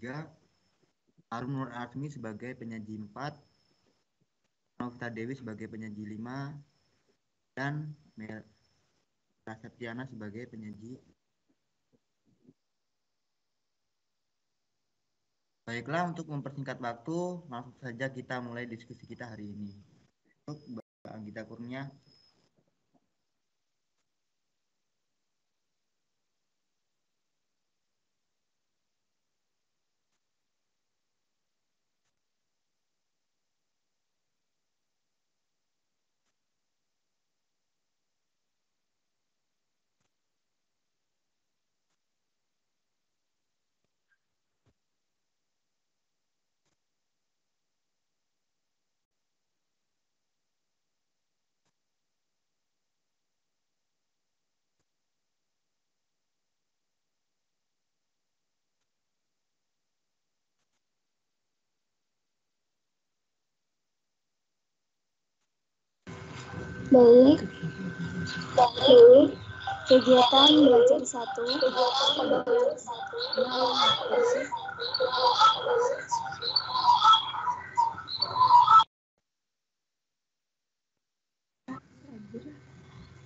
3, Harun Nur Azmi sebagai penyaji 4, Novita Dewi sebagai penyaji 5, dan Mela Septiana sebagai penyaji. Baiklah, untuk mempersingkat waktu, langsung saja kita mulai diskusi kita hari ini. Untuk Mbak Anggita Kurnia. Baik. Kegiatan belajar 1.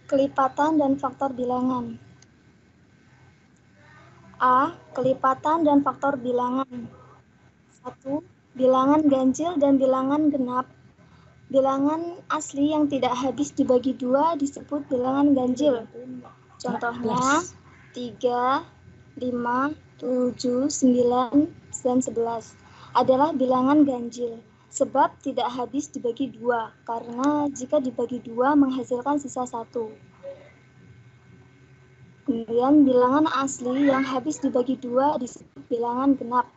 Kelipatan dan faktor bilangan. A. Kelipatan dan faktor bilangan. 1. Bilangan ganjil dan bilangan genap. Bilangan asli yang tidak habis dibagi 2 disebut bilangan ganjil. Contohnya 3, 5, 7, 9, dan 11 adalah bilangan ganjil sebab tidak habis dibagi 2 karena jika dibagi 2 menghasilkan sisa 1. Kemudian bilangan asli yang habis dibagi 2 disebut bilangan genap.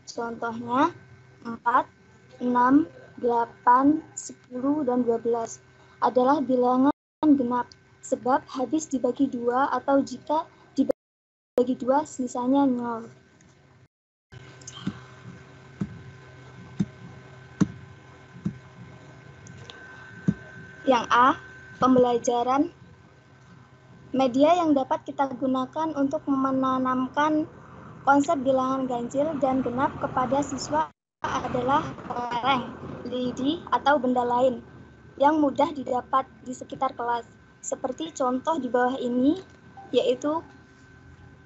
Contohnya 4, 6, 8, 10, dan 12 adalah bilangan genap sebab habis dibagi 2 atau jika dibagi 2 sisanya 0. Yang A, pembelajaran. Media yang dapat kita gunakan untuk menanamkan konsep bilangan ganjil dan genap kepada siswa adalah kelereng, lidi, atau benda lain yang mudah didapat di sekitar kelas. Seperti contoh di bawah ini, yaitu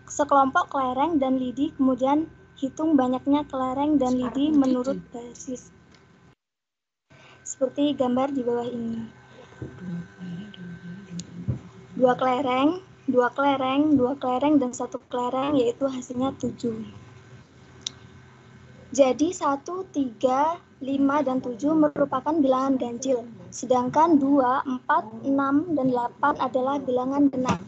sekelompok kelereng dan lidi, kemudian hitung banyaknya kelereng dan lidi menurut basis. Seperti gambar di bawah ini. 2 kelereng, 2 kelereng, 2 kelereng, dan 1 kelereng, yaitu hasilnya 7. Jadi 1, 3, 5, dan 7 merupakan bilangan ganjil, sedangkan 2, 4, 6, dan 8 adalah bilangan genap.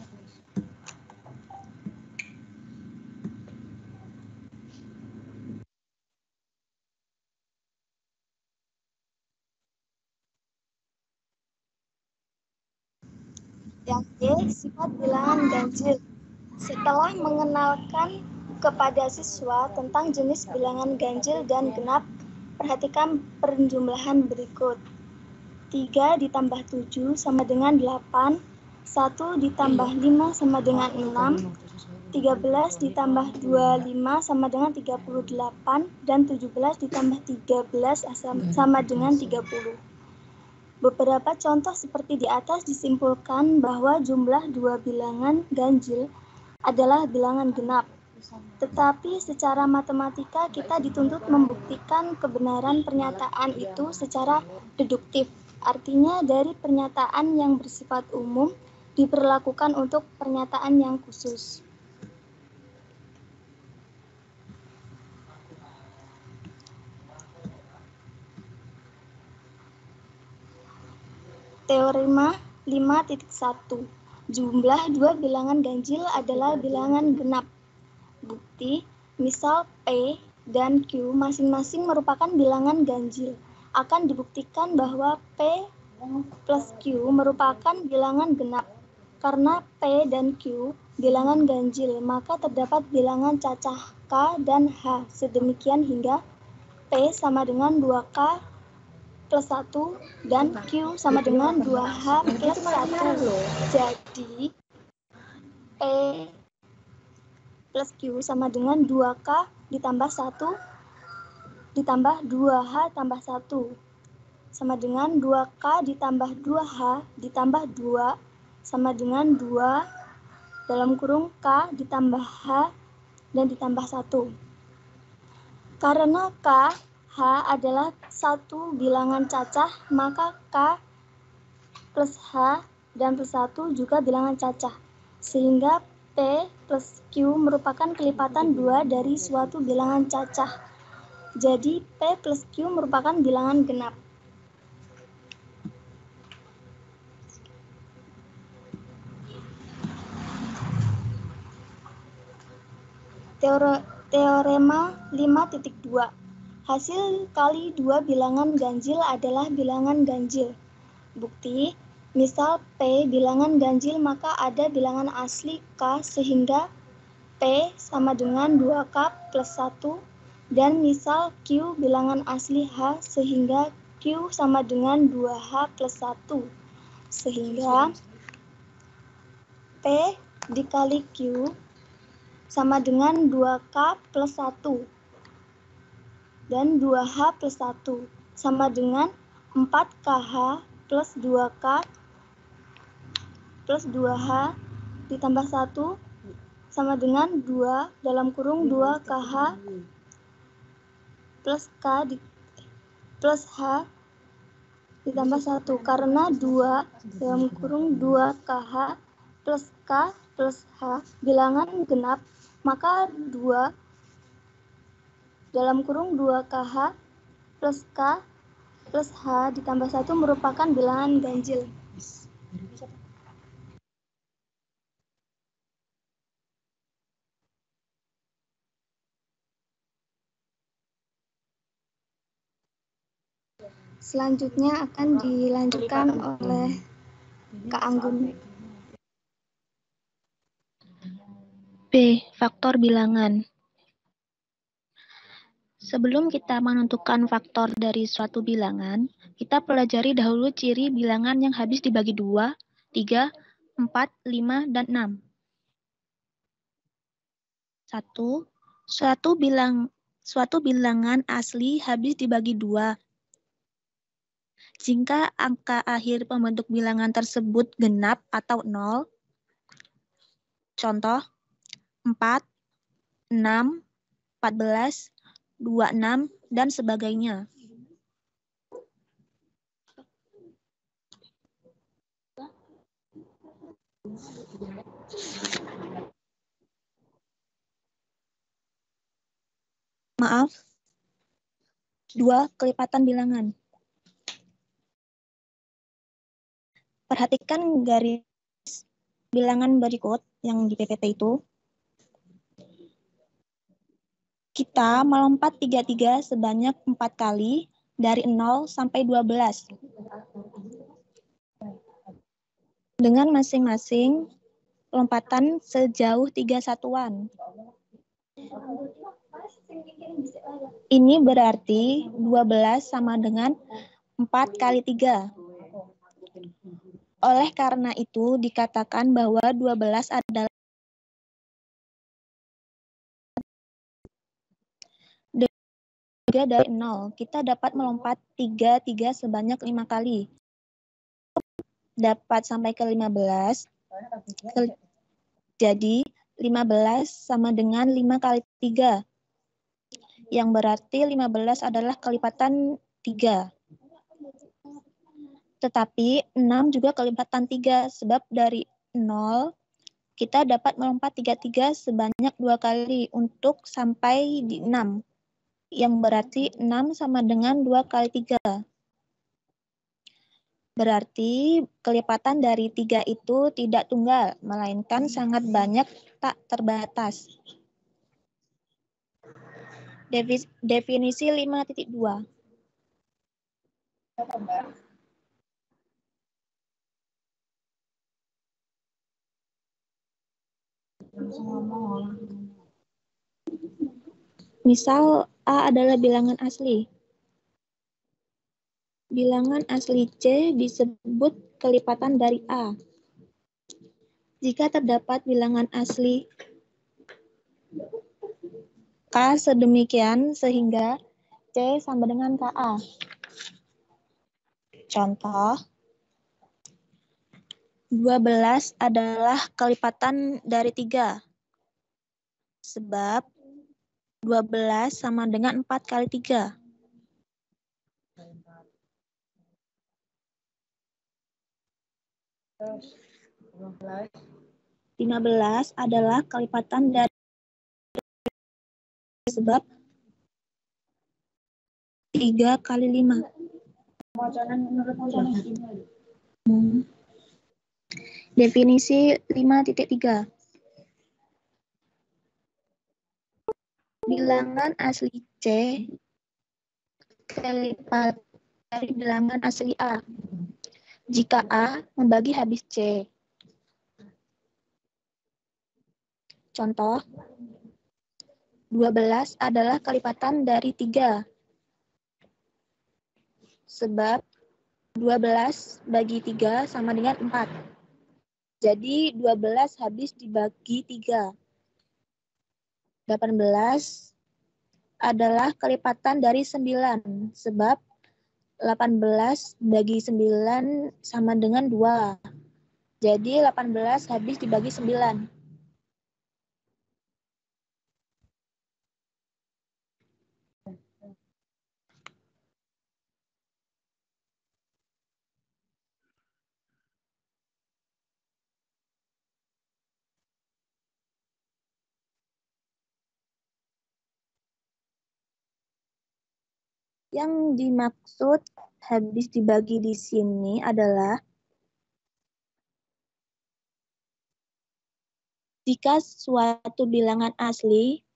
Yang B, sifat bilangan ganjil. Setelah mengenalkan kepada siswa tentang jenis bilangan ganjil dan genap, perhatikan penjumlahan berikut. 3 ditambah 7 sama dengan 8, 1 ditambah 5 sama dengan 6, 13 ditambah 25 sama dengan 38, dan 17 ditambah 13 sama dengan 30. Beberapa contoh seperti di atas disimpulkan bahwa jumlah 2 bilangan ganjil adalah bilangan genap. Tetapi secara matematika kita dituntut membuktikan kebenaran pernyataan itu secara deduktif. Artinya dari pernyataan yang bersifat umum diperlakukan untuk pernyataan yang khusus. Teorema 5.1. Jumlah 2 bilangan ganjil adalah bilangan genap. Bukti, misal P dan Q masing-masing merupakan bilangan ganjil. Akan dibuktikan bahwa P plus Q merupakan bilangan genap. Karena P dan Q bilangan ganjil, maka terdapat bilangan cacah K dan H. Sedemikian hingga P sama dengan 2K plus 1 dan Q sama dengan 2H plus 1. Jadi P plus Q sama dengan 2K ditambah 1 ditambah 2H tambah 1 sama dengan 2K ditambah 2H ditambah 2 sama dengan 2 dalam kurung K ditambah H dan ditambah 1. Karena K, H adalah satu bilangan cacah, maka K plus H dan plus 1 juga bilangan cacah. Sehingga P plus Q merupakan kelipatan 2 dari suatu bilangan cacah. Jadi P plus Q merupakan bilangan genap. Teorema 5.2. Hasil kali dua bilangan ganjil adalah bilangan ganjil. Bukti, misal P bilangan ganjil maka ada bilangan asli K sehingga P sama dengan 2K plus 1 dan misal Q bilangan asli H sehingga Q sama dengan 2H plus 1 sehingga P dikali Q sama dengan 2K plus 1 dan 2H plus 1 sama dengan 4KH plus 2K plus 2H ditambah 1 sama dengan 2 dalam kurung 2KH plus K plus H ditambah 1 karena 2 dalam kurung 2KH plus K plus H bilangan genap, maka 2 dalam kurung 2KH plus K plus H ditambah 1 merupakan bilangan ganjil. Selanjutnya akan dilanjutkan oleh Kak Anggun. B. Faktor bilangan. Sebelum kita menentukan faktor dari suatu bilangan, kita pelajari dahulu ciri bilangan yang habis dibagi 2, 3, 4, 5, dan 6. 1. Suatu bilangan asli habis dibagi 2. Jika angka akhir pembentuk bilangan tersebut genap atau 0, contoh 4, 6, 14, 26, dan sebagainya. Maaf. 2. Kelipatan bilangan. Perhatikan garis bilangan berikut yang di PPT itu. Kita melompat 3-3 sebanyak 4 kali dari 0 sampai 12. Dengan masing-masing lompatan sejauh 3 satuan. Ini berarti 12 sama dengan 4 kali 3. Oleh karena itu dikatakan bahwa 12 adalah dari 0. Kita dapat melompat 3-3 sebanyak 5 kali. Dapat sampai ke 15. Jadi 15 sama dengan 5 kali 3. Yang berarti 15 adalah kelipatan 3. Tetapi 6 juga kelipatan 3, sebab dari 0 kita dapat melompat 3-3 sebanyak 2 kali untuk sampai di 6. Yang berarti 6 sama dengan 2 kali 3. Berarti kelipatan dari 3 itu tidak tunggal, melainkan sangat banyak, tak terbatas. Definisi 5.2. Misal A adalah bilangan asli. Bilangan asli C disebut kelipatan dari A. Jika terdapat bilangan asli K sedemikian sehingga C sama dengan KA. Contoh, 12 adalah kelipatan dari 3. Sebab 12 sama dengan 4 kali 3. 15 adalah kelipatan dari sebab 3 kali 5. Definisi 5.3. Bilangan asli C kelipat dari bilangan asli A jika A membagi habis C. Contoh, 12 adalah kelipatan dari 3. Sebab 12 bagi 3 sama dengan 4. Jadi 12 habis dibagi 3. 18 adalah kelipatan dari 9. Sebab 18 bagi 9 sama dengan 2. Jadi 18 habis dibagi 9. Yang dimaksud habis dibagi di sini adalah jika suatu bilangan asli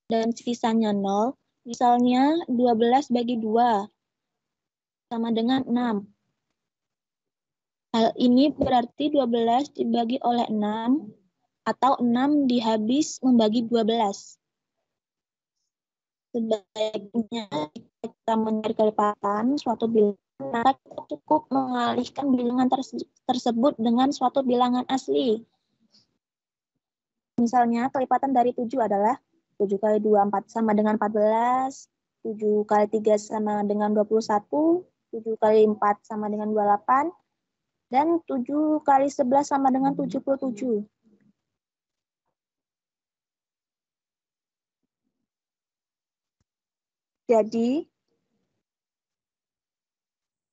dan sisanya 0, misalnya 12 bagi 2 sama dengan 6. Hal ini berarti 12 dibagi oleh 6 atau 6 dihabis membagi 12. Sebaiknya kita mencari kelipatan suatu bilangan, maka kita cukup mengalihkan bilangan tersebut dengan suatu bilangan asli. Misalnya kelipatan dari 7 adalah 7 kali 2 4 sama dengan 14, 7 kali 3 sama dengan 21, 7 kali 4 sama dengan 28, dan 7 kali 11 sama dengan 77. Jadi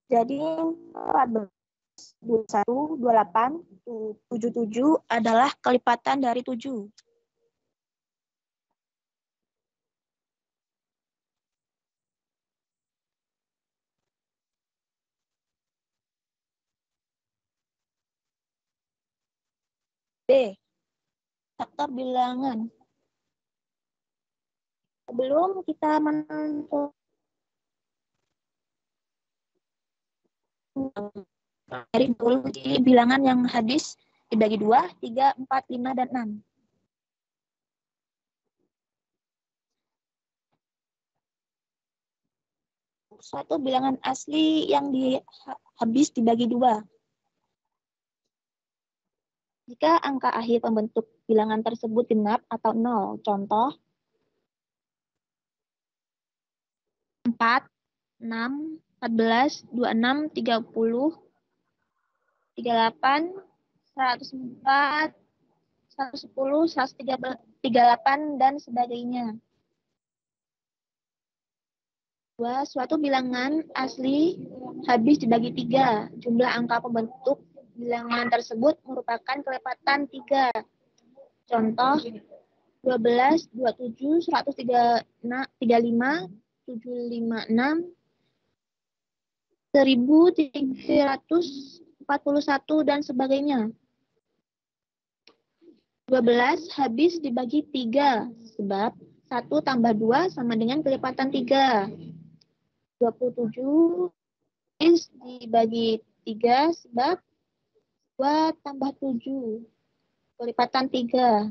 14, 21, 28, 77 adalah kelipatan dari 7. B. Faktor bilangan. Sebelum kita menentukan dari dulu di bilangan yang habis dibagi 2, 3, 4, 5, dan 6. Suatu bilangan asli yang habis dibagi 2. Jika angka akhir pembentuk bilangan tersebut genap atau 0, contoh 4, 6, 14, 26, 30, 38, 104, 110, 138, dan sebagainya. Suatu bilangan asli habis dibagi 3. Jumlah angka pembentuk bilangan tersebut merupakan kelipatan 3. Contoh 12, 27, 135, 756, 1341, dan sebagainya. 12 habis dibagi 3, sebab 1 tambah 2 sama dengan kelipatan 3. 27 habis dibagi 3, sebab 2 tambah 7, kelipatan 3.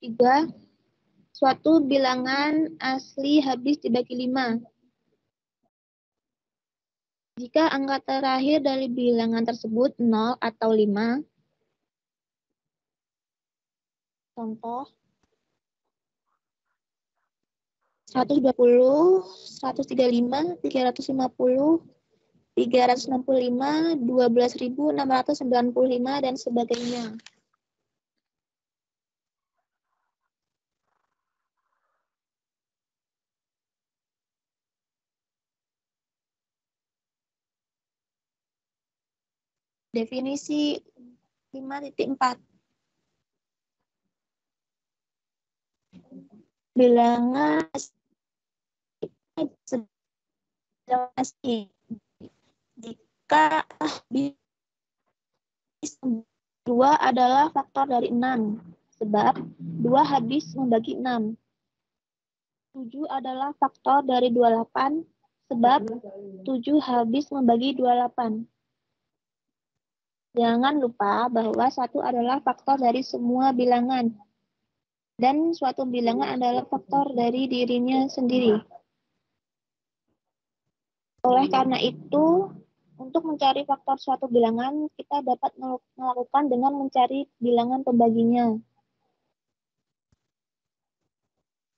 3. Suatu bilangan asli habis dibagi 5. Jika angka terakhir dari bilangan tersebut 0 atau 5, Contoh 120, 135, 350, 365, 12.695 dan sebagainya. Definisi 5.4. Bilangan jika habis 2 adalah faktor dari 6, sebab 2 habis membagi 6. 7 adalah faktor dari 28, sebab 7 habis membagi 28. Jangan lupa bahwa 1 adalah faktor dari semua bilangan, dan suatu bilangan adalah faktor dari dirinya sendiri. Oleh karena itu, untuk mencari faktor suatu bilangan, kita dapat melakukan dengan mencari bilangan pembaginya.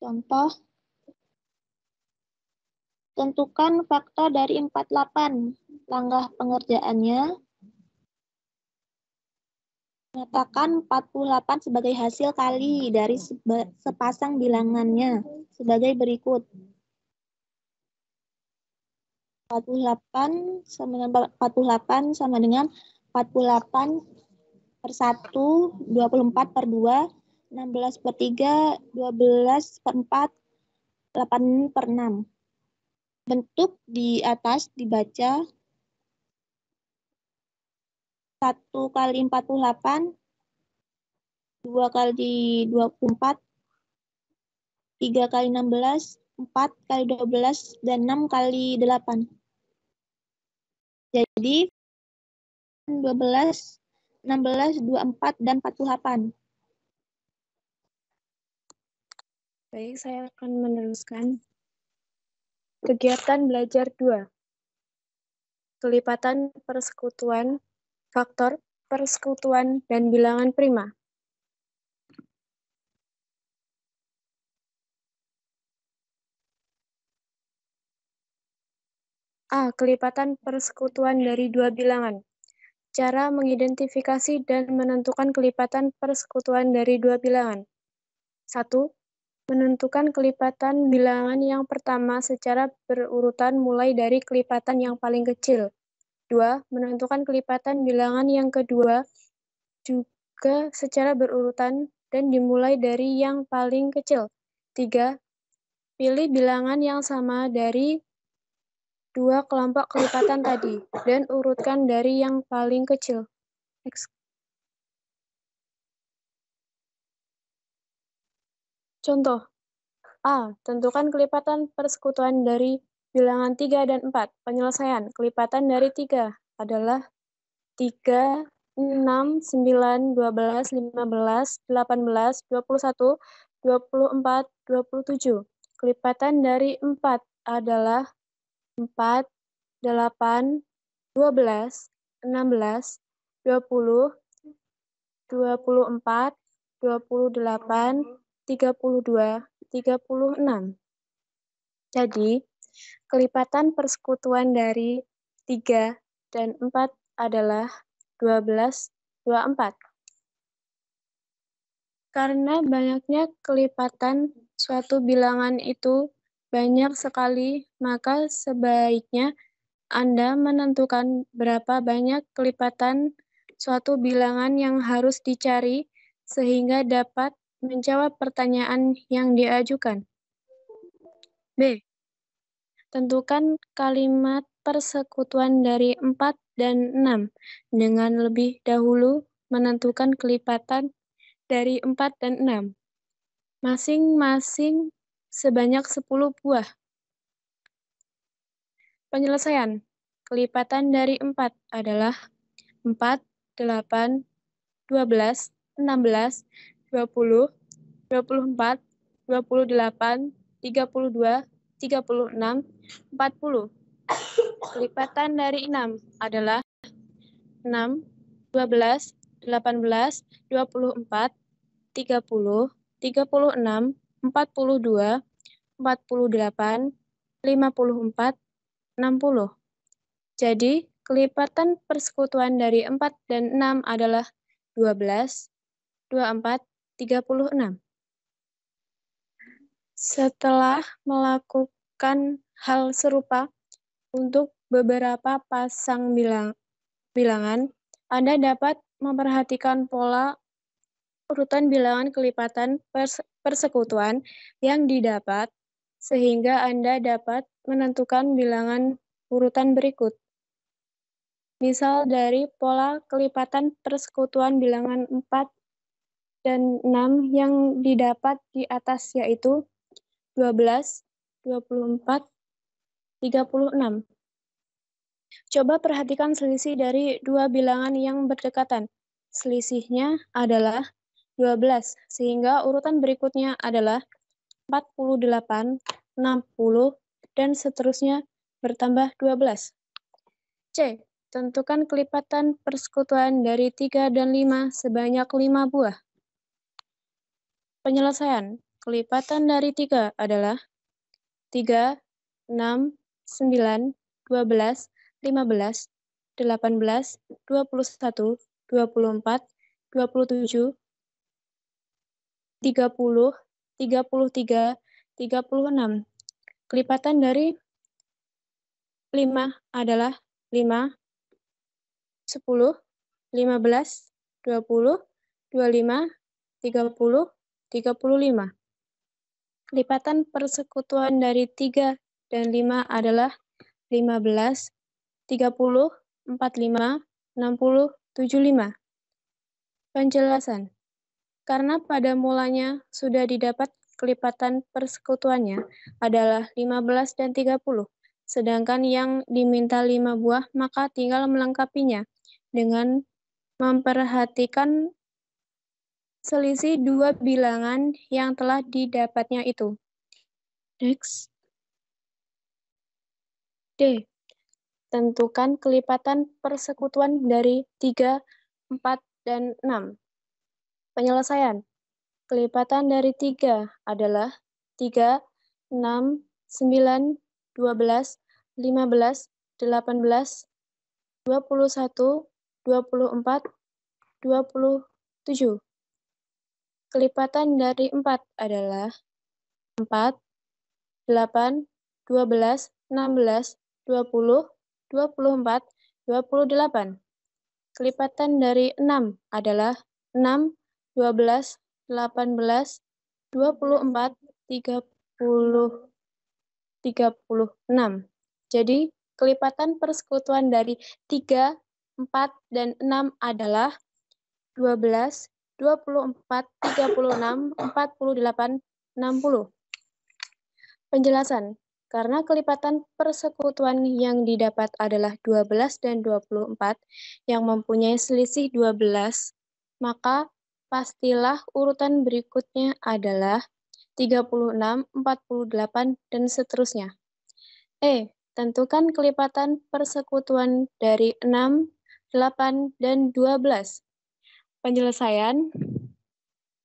Contoh, tentukan faktor dari 48. Langkah pengerjaannya, nyatakan 48 sebagai hasil kali dari sepasang bilangannya sebagai berikut. 48 sama dengan 48 per 1, 24 per 2, 16 per 3, 12 per 4, 8 per 6. Bentuk di atas dibaca 1 kali 48, 2 kali 24, 3 kali 16, 4 kali 12, dan 6 kali 8. Jadi 12, 16, 24, dan 48. Baik, saya akan meneruskan. Kegiatan belajar 2. Kelipatan persekutuan, faktor persekutuan, dan bilangan prima. A. Kelipatan persekutuan dari dua bilangan. Cara mengidentifikasi dan menentukan kelipatan persekutuan dari dua bilangan. 1. Menentukan kelipatan bilangan yang pertama secara berurutan mulai dari kelipatan yang paling kecil. 2. Menentukan kelipatan bilangan yang kedua juga secara berurutan dan dimulai dari yang paling kecil. 3. Pilih bilangan yang sama dari dua kelompok kelipatan tadi dan urutkan dari yang paling kecil. Next. Contoh A. Tentukan kelipatan persekutuan dari bilangan 3 dan 4. Penyelesaian. Kelipatan dari 3 adalah 3, 6, 9, 12, 15, 18, 21, 24, 27. Kelipatan dari 4 adalah 4, 8, 12, 16, 20, 24, 28, 32, 36. Jadi, kelipatan persekutuan dari 3 dan 4 adalah 12, 24. Karena banyaknya kelipatan suatu bilangan itu banyak sekali, maka sebaiknya Anda menentukan berapa banyak kelipatan suatu bilangan yang harus dicari sehingga dapat menjawab pertanyaan yang diajukan. B. Tentukan kalimat persekutuan dari 4 dan 6 dengan lebih dahulu menentukan kelipatan dari 4 dan 6. Masing-masing sebanyak 10 buah. Penyelesaian. Kelipatan dari 4 adalah 4, 8, 12, 16, 20, 24, 28, 32, 36, 40. Kelipatan dari 6 adalah 6, 12, 18, 24, 30, 36, 42, 48, 54, 60. Jadi, kelipatan persekutuan dari 4 dan 6 adalah 12, 24, 36. Setelah melakukan hal serupa untuk beberapa pasang bilangan, Anda dapat memperhatikan pola urutan bilangan kelipatan persekutuan yang didapat, sehingga Anda dapat menentukan bilangan urutan berikut. Misal dari pola kelipatan persekutuan bilangan 4 dan 6 yang didapat di atas, yaitu 12, 24, 36. Coba perhatikan selisih dari dua bilangan yang berdekatan. Selisihnya adalah 12, sehingga urutan berikutnya adalah 48, 60, dan seterusnya bertambah 12. C. Tentukan kelipatan persekutuan dari 3 dan 5 sebanyak 5 buah. Penyelesaian. Kelipatan dari 3 adalah 3, 6, 9, 12, 15, 18, 21, 24, 27, 30, 33, 36. Kelipatan dari 5 adalah 5, 10, 15, 20, 25, 30, 35. Kelipatan persekutuan dari 3 dan 5 adalah 15, 30, 45, 60, 75. Penjelasan. Karena pada mulanya sudah didapat kelipatan persekutuannya adalah 15 dan 30, sedangkan yang diminta 5 buah, maka tinggal melengkapinya dengan memperhatikan selisih dua bilangan yang telah didapatnya itu. Next. D. Tentukan kelipatan persekutuan dari 3, 4, dan 6. Penyelesaian. Kelipatan dari 3 adalah 3, 6, 9, 12, 15, 18, 21, 24, 27. Kelipatan dari 4 adalah 4, 8, 12, 16, 20, 24, 28. Kelipatan dari 6 adalah 6, 12, 18, 24, 30, 36. Jadi, kelipatan persekutuan dari 3, 4, dan 6 adalah 12, 24, 36, 48, 60. Penjelasan. Karena kelipatan persekutuan yang didapat adalah 12 dan 24 yang mempunyai selisih 12, maka pastilah urutan berikutnya adalah 36, 48, dan seterusnya. E. Tentukan kelipatan persekutuan dari 6, 8, dan 12. Penjelasan.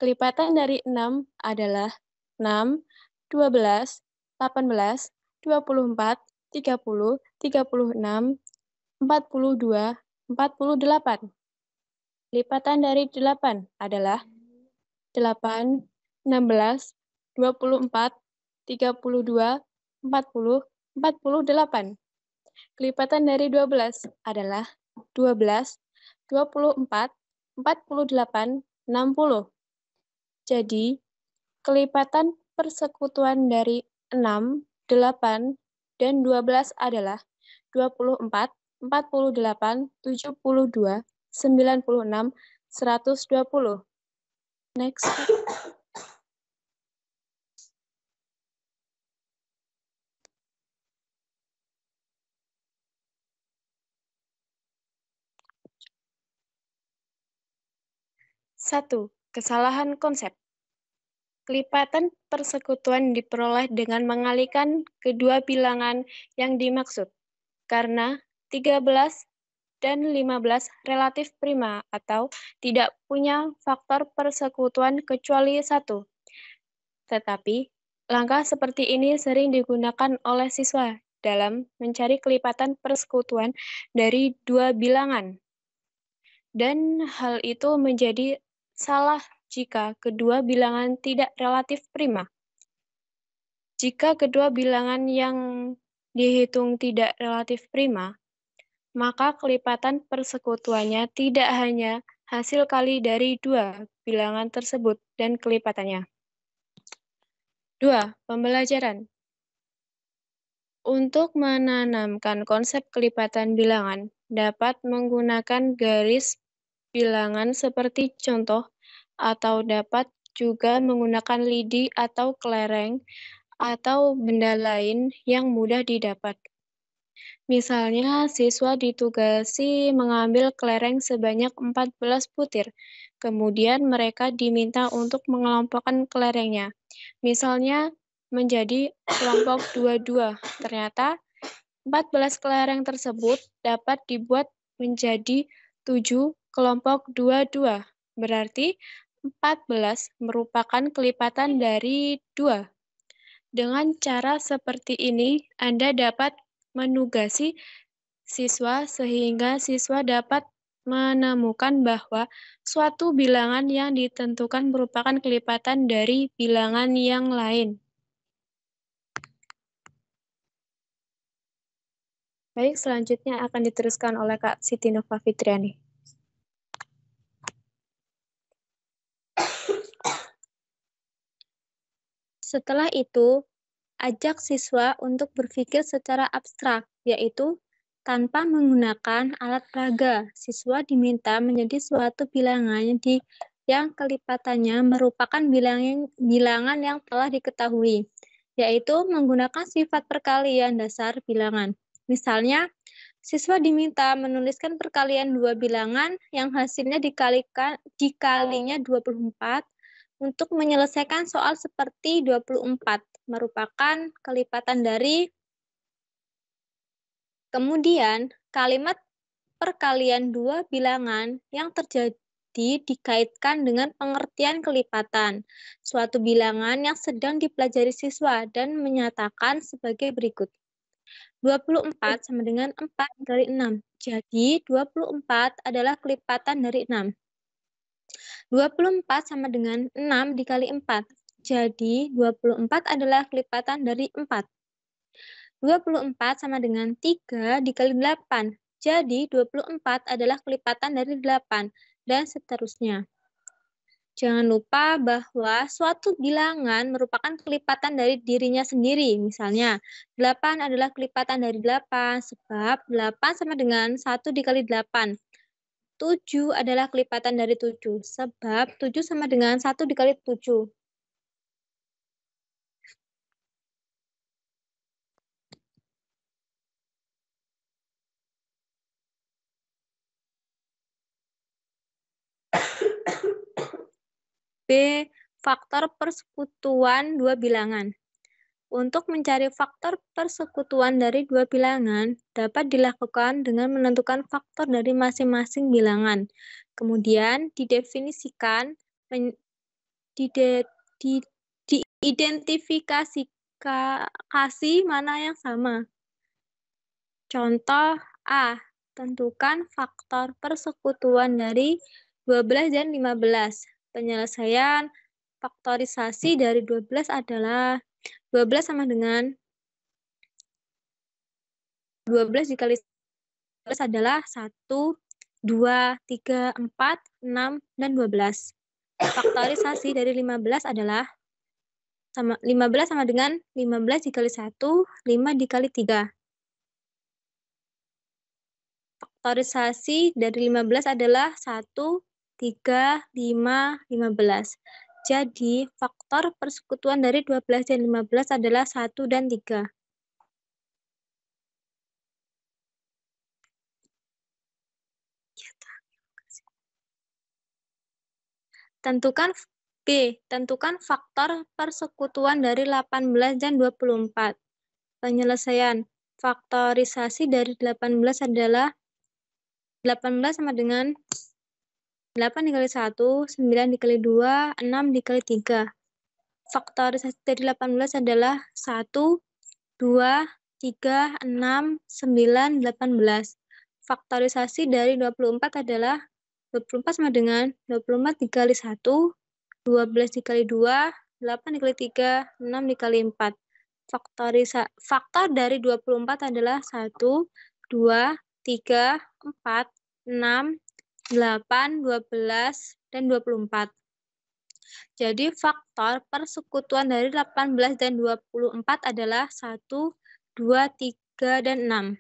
Kelipatan dari 6 adalah 6, 12, 18, 24, 30, 36, 42, 48. Lipatan dari 8 adalah 8, 16, 24, 32, 40, 48. Kelipatan dari 12 adalah 12, 24, 48, 60. Jadi, kelipatan persekutuan dari 6, 8, dan 12 adalah 24, 48, 72, 96, 120. Next. Satu, kesalahan konsep. Kelipatan persekutuan diperoleh dengan mengalihkan kedua bilangan yang dimaksud. Karena 13 dan 15 relatif prima atau tidak punya faktor persekutuan kecuali 1. Tetapi, langkah seperti ini sering digunakan oleh siswa dalam mencari kelipatan persekutuan dari dua bilangan. Dan hal itu menjadi salah jika kedua bilangan tidak relatif prima. Jika kedua bilangan yang dihitung tidak relatif prima, maka kelipatan persekutuannya tidak hanya hasil kali dari dua bilangan tersebut dan kelipatannya. 2. Pembelajaran. Untuk menanamkan konsep kelipatan bilangan, dapat menggunakan garis bilangan seperti contoh, atau dapat juga menggunakan lidi atau kelereng, atau benda lain yang mudah didapat. Misalnya, siswa ditugasi mengambil kelereng sebanyak 14 butir. Kemudian mereka diminta untuk mengelompokkan kelerengnya. Misalnya, menjadi kelompok 22. Ternyata, 14 kelereng tersebut dapat dibuat menjadi 7 kelompok 22. Berarti, 14 merupakan kelipatan dari 2. Dengan cara seperti ini, Anda dapat menugasi siswa sehingga siswa dapat menemukan bahwa suatu bilangan yang ditentukan merupakan kelipatan dari bilangan yang lain. Baik, selanjutnya akan diteruskan oleh Kak Siti Nova Fitriani. Setelah itu, ajak siswa untuk berpikir secara abstrak, yaitu tanpa menggunakan alat peraga. Siswa diminta menjadi suatu bilangan yang kelipatannya merupakan bilangan yang telah diketahui, yaitu menggunakan sifat perkalian dasar bilangan. Misalnya, siswa diminta menuliskan perkalian dua bilangan yang hasilnya dikalinya 24 untuk menyelesaikan soal seperti 24 merupakan kelipatan dari. Kemudian, kalimat perkalian dua bilangan yang terjadi dikaitkan dengan pengertian kelipatan suatu bilangan yang sedang dipelajari siswa dan menyatakan sebagai berikut. 24 sama dengan 4 kali 6. Jadi, 24 adalah kelipatan dari 6. 24 sama dengan 6 dikali 4. Jadi, 24 adalah kelipatan dari 4. 24 sama dengan 3 dikali 8. Jadi, 24 adalah kelipatan dari 8. Dan seterusnya. Jangan lupa bahwa suatu bilangan merupakan kelipatan dari dirinya sendiri. Misalnya, 8 adalah kelipatan dari 8, sebab 8 sama dengan 1 dikali 8. 7 adalah kelipatan dari 7, sebab 7 sama dengan 1 dikali 7. B. Faktor persekutuan dua bilangan. Untuk mencari faktor persekutuan dari dua bilangan, dapat dilakukan dengan menentukan faktor dari masing-masing bilangan. Kemudian didefinisikan, diidentifikasi mana yang sama. Contoh A. Tentukan faktor persekutuan dari 12 dan 15. Penyelesaian faktorisasi dari 12 adalah 12 sama dengan 12 dikali 12 adalah 1, 2, 3, 4, 6, dan 12. Faktorisasi dari 15 adalah 15 sama dengan 15 dikali 1, 5 dikali 3. Faktorisasi dari 15 adalah 1, 3, 5, 15. Jadi, faktor persekutuan dari 12 dan 15 adalah 1 dan 3. Tentukan B. Tentukan faktor persekutuan dari 18 dan 24. Penyelesaian faktorisasi dari 18 adalah 18 sama dengan 8 dikali 1, 9 dikali 2, 6 dikali 3. Faktorisasi dari 18 adalah 1, 2, 3, 6, 9, 18. Faktorisasi dari 24 adalah 24 sama dengan 24 dikali 1, 12 dikali 2, 8 dikali 3, 6 dikali 4. Faktor dari 24 adalah 1, 2, 3, 4, 6, 8, 12, dan 24. Jadi faktor persekutuan dari 18 dan 24 adalah 1, 2, 3, dan 6.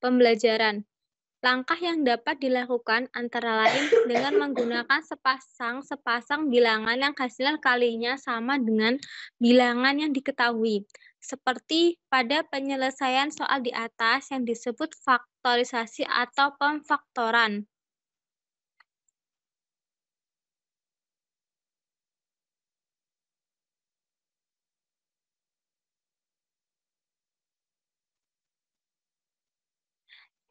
Pembelajaran. Langkah yang dapat dilakukan antara lain dengan menggunakan sepasang bilangan yang hasil kalinya sama dengan bilangan yang diketahui. Seperti pada penyelesaian soal di atas yang disebut faktorisasi atau pemfaktoran.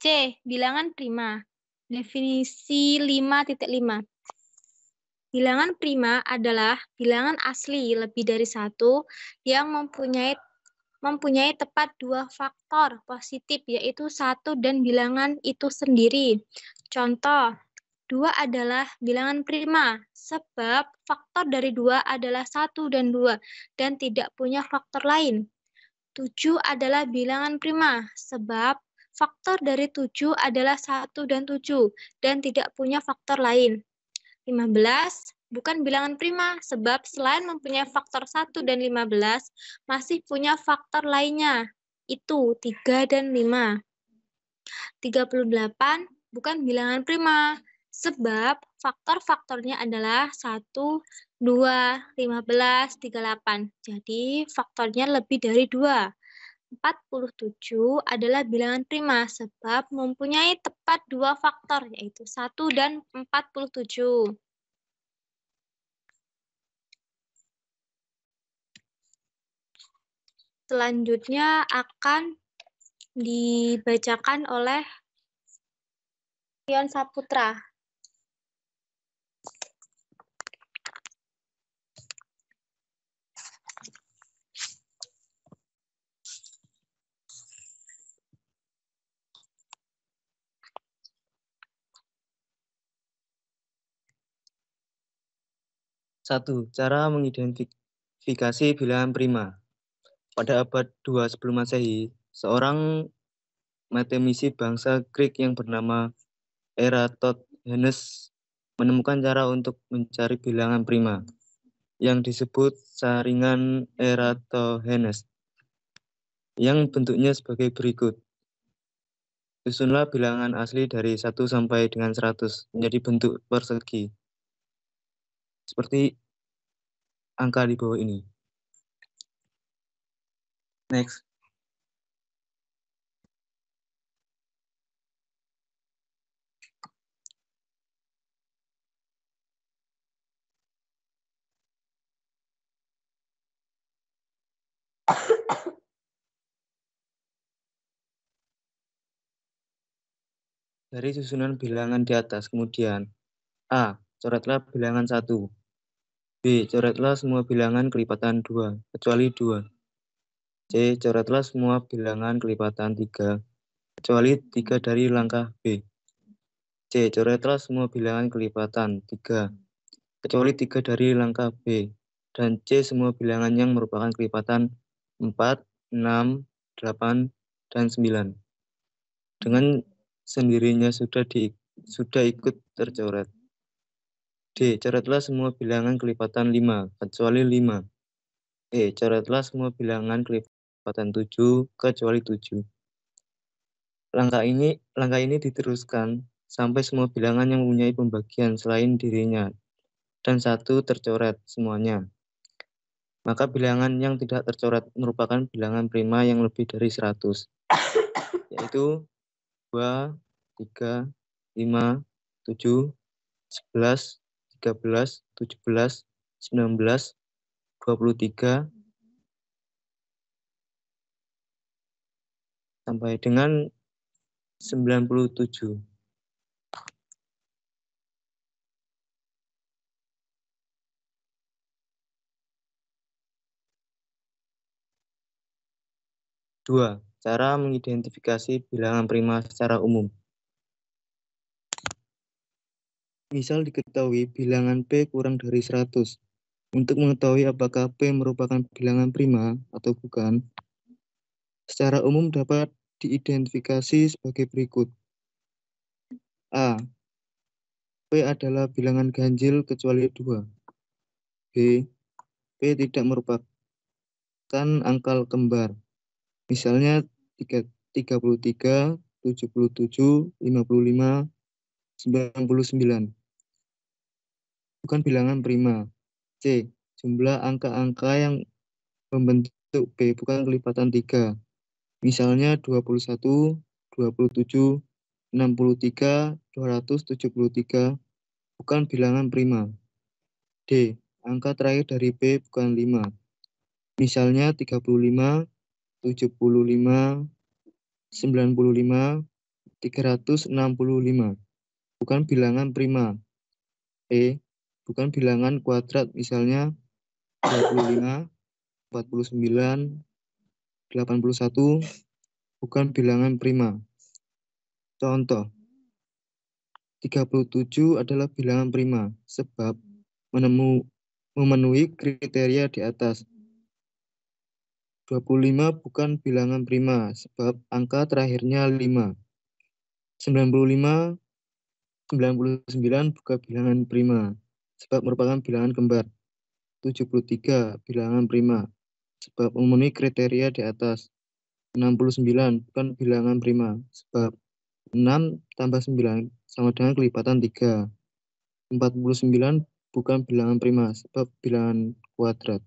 C. Bilangan prima. Definisi 5.5. Bilangan prima adalah bilangan asli lebih dari satu yang mempunyai tepat dua faktor positif, yaitu 1 dan bilangan itu sendiri. Contoh, 2 adalah bilangan prima, sebab faktor dari 2 adalah 1 dan 2, dan tidak punya faktor lain. 7 adalah bilangan prima, sebab faktor dari 7 adalah 1 dan 7, dan tidak punya faktor lain. 15 bukan bilangan prima, sebab selain mempunyai faktor 1 dan 15, masih punya faktor lainnya, itu 3 dan 5. 38 bukan bilangan prima, sebab faktor-faktornya adalah 1, 2, 15, 38. Jadi faktornya lebih dari 2. 47 adalah bilangan prima, sebab mempunyai tepat dua faktor, yaitu 1 dan 47. Selanjutnya akan dibacakan oleh Rion Saputra. Satu, cara mengidentifikasi bilangan prima. Pada abad 2 sebelum Masehi, seorang matemisi bangsa Greek yang bernama Eratosthenes menemukan cara untuk mencari bilangan prima yang disebut saringan Eratosthenes yang bentuknya sebagai berikut. Susunlah bilangan asli dari 1 sampai dengan 100 menjadi bentuk persegi, seperti angka di bawah ini. Next. Dari susunan bilangan di atas, kemudian A. Coretlah bilangan 1. B. Coretlah semua bilangan kelipatan 2, kecuali 2. C. Coretlah semua bilangan kelipatan 3, kecuali 3 dari langkah B. C. Coretlah semua bilangan kelipatan 3, kecuali 3 dari langkah B. Dan C. Semua bilangan yang merupakan kelipatan 4, 6, 8, dan 9. Dengan sendirinya sudah ikut tercoret. D. Coretlah semua bilangan kelipatan 5, kecuali 5. E. Coretlah semua bilangan kelipatan 7, kecuali 7. Langkah ini diteruskan sampai semua bilangan yang mempunyai pembagian selain dirinya dan 1 tercoret semuanya. Maka bilangan yang tidak tercoret merupakan bilangan prima yang lebih dari 100, yaitu 2, 3, 5, 7, 11, 13, 17, 19, 23, sampai dengan 97. Dua, cara mengidentifikasi bilangan prima secara umum. Misal diketahui bilangan P kurang dari 100. Untuk mengetahui apakah P merupakan bilangan prima atau bukan, secara umum dapat diidentifikasi sebagai berikut. A. P adalah bilangan ganjil kecuali 2. B. P tidak merupakan angka kembar. Misalnya 33, 77, 55, 99. Bukan bilangan prima. C. Jumlah angka-angka yang membentuk P bukan kelipatan 3. Misalnya 21, 27, 63, 273. Bukan bilangan prima. D. Angka terakhir dari P bukan 5. Misalnya 35, 75, 95, 365. Bukan bilangan prima. E. Bukan bilangan kuadrat, misalnya 25, 49, 81. Bukan bilangan prima. Contoh, 37 adalah bilangan prima sebab memenuhi kriteria di atas. 25 bukan bilangan prima sebab angka terakhirnya 5. 95, 99 bukan bilangan prima sebab merupakan bilangan kembar. 73 bilangan prima sebab memenuhi kriteria di atas. 69 bukan bilangan prima sebab 6 tambah 9 sama dengan kelipatan 3. 49 bukan bilangan prima sebab bilangan kuadrat.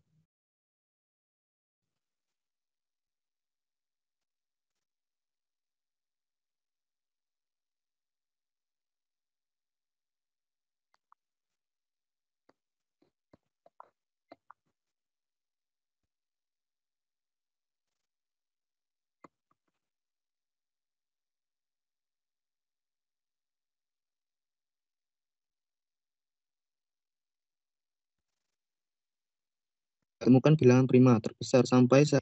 Temukan bilangan prima terbesar sampai 2.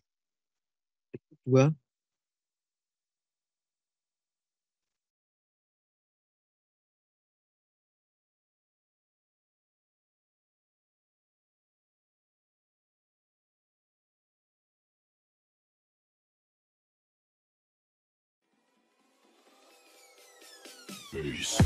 Peace.